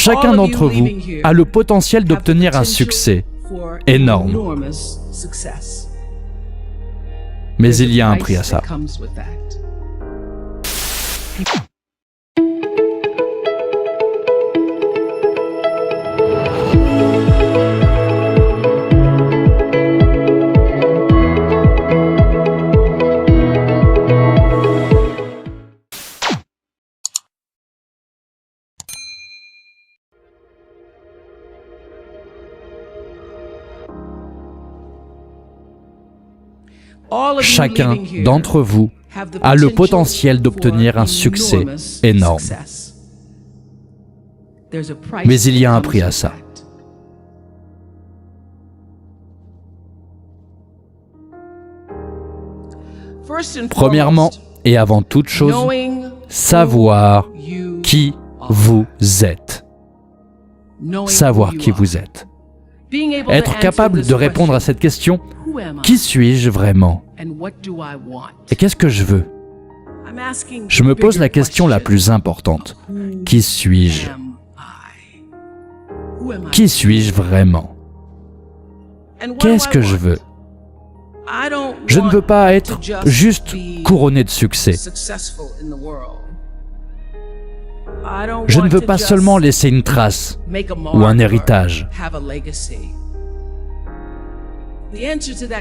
Chacun d'entre vous a le potentiel d'obtenir un succès énorme. Mais il y a un prix à ça. Chacun d'entre vous a le potentiel d'obtenir un succès énorme. Mais il y a un prix à ça. Premièrement, et avant toute chose, savoir qui vous êtes. Savoir qui vous êtes. Être capable de répondre à cette question, qui suis-je vraiment? Et qu'est-ce que je veux? Je me pose la question la plus importante. Qui suis-je? Qui suis-je vraiment? Qu'est-ce que je veux? Je ne veux pas être juste couronné de succès. Je ne veux pas seulement laisser une trace ou un héritage.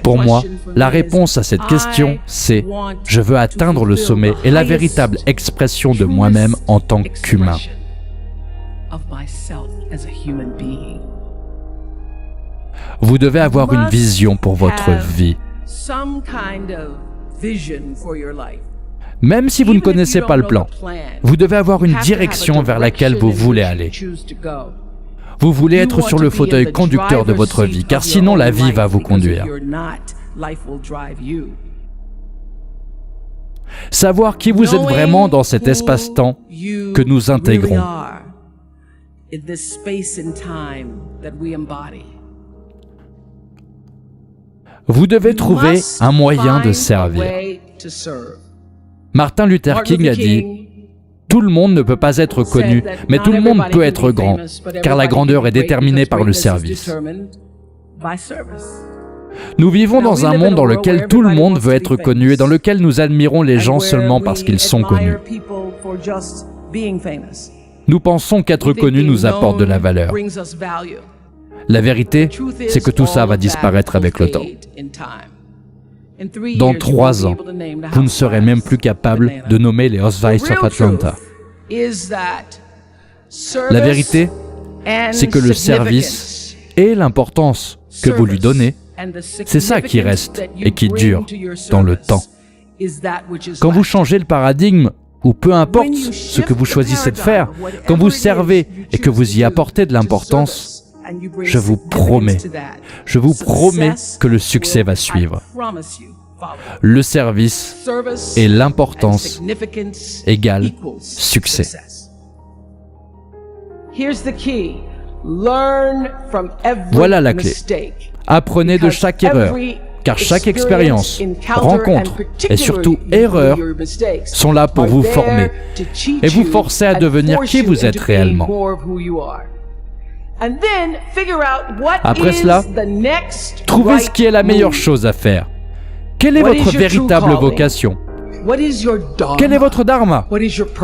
Pour moi, la réponse à cette question, c'est « Je veux atteindre le sommet et la véritable expression de moi-même en tant qu'humain. » Vous devez avoir une vision pour votre vie. Même si vous ne connaissez pas le plan, vous devez avoir une direction vers laquelle vous voulez aller. Vous voulez être sur le fauteuil conducteur de votre vie, car sinon la vie va vous conduire. Savoir qui vous êtes vraiment dans cet espace-temps que nous intégrons. Vous devez trouver un moyen de servir. Martin Luther King a dit « Tout le monde ne peut pas être connu, mais tout le monde peut être grand, car la grandeur est déterminée par le service. » Nous vivons dans un monde dans lequel tout le monde veut être connu et dans lequel nous admirons les gens seulement parce qu'ils sont connus. Nous pensons qu'être connu nous apporte de la valeur. La vérité, c'est que tout ça va disparaître avec le temps. Dans 3 ans, vous ne serez même plus capable de nommer les Housewives of Atlanta. La vérité, c'est que le service et l'importance que vous lui donnez, c'est ça qui reste et qui dure dans le temps. Quand vous changez le paradigme, ou peu importe ce que vous choisissez de faire, quand vous servez et que vous y apportez de l'importance, je vous promets que le succès va suivre. Le service et l'importance égale succès. Voilà la clé. Apprenez de chaque erreur, car chaque expérience, rencontre et surtout erreur sont là pour vous former et vous forcer à devenir qui vous êtes réellement. Après cela, trouvez ce qui est la meilleure chose à faire. Quelle est votre véritable vocation? Quel est votre dharma?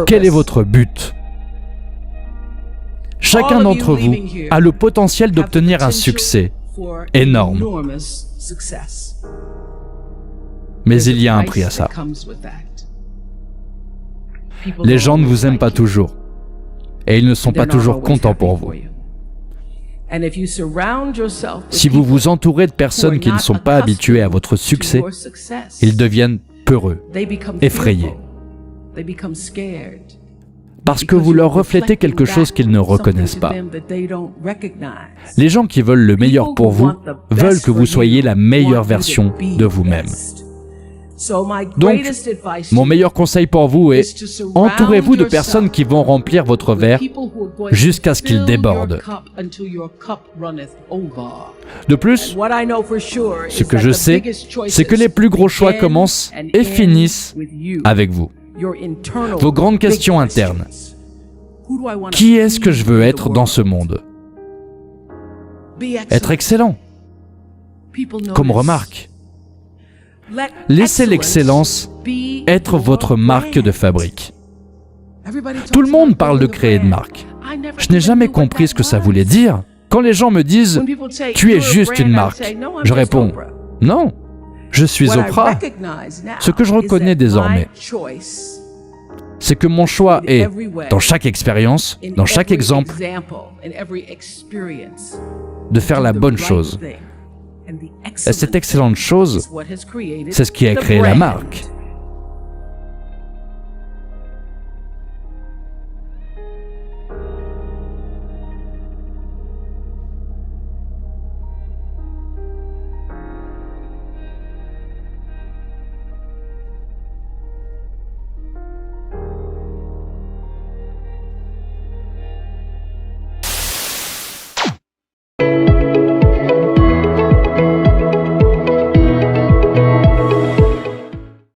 Quel est votre but? Chacun d'entre vous a le potentiel d'obtenir un succès énorme. Mais il y a un prix à ça. Les gens ne vous aiment pas toujours, et ils ne sont pas toujours contents pour vous. Si vous vous entourez de personnes qui ne sont pas habituées à votre succès, ils deviennent peureux, effrayés, parce que vous leur reflétez quelque chose qu'ils ne reconnaissent pas. Les gens qui veulent le meilleur pour vous veulent que vous soyez la meilleure version de vous-même. Donc, mon meilleur conseil pour vous est, entourez-vous de personnes qui vont remplir votre verre jusqu'à ce qu'il déborde. De plus, ce que je sais, c'est que les plus gros choix commencent et finissent avec vous. Vos grandes questions internes, Qui est-ce que je veux être dans ce monde? Être excellent. Qu'on me remarque. Laissez l'excellence être votre marque de fabrique. Tout le monde parle de créer une marque. Je n'ai jamais compris ce que ça voulait dire. Quand les gens me disent « Tu es juste une marque », je réponds « Non, je suis Oprah ». Ce que je reconnais désormais, c'est que mon choix est, dans chaque expérience, dans chaque exemple, de faire la bonne chose. Et cette excellente chose, c'est ce qui a créé la marque.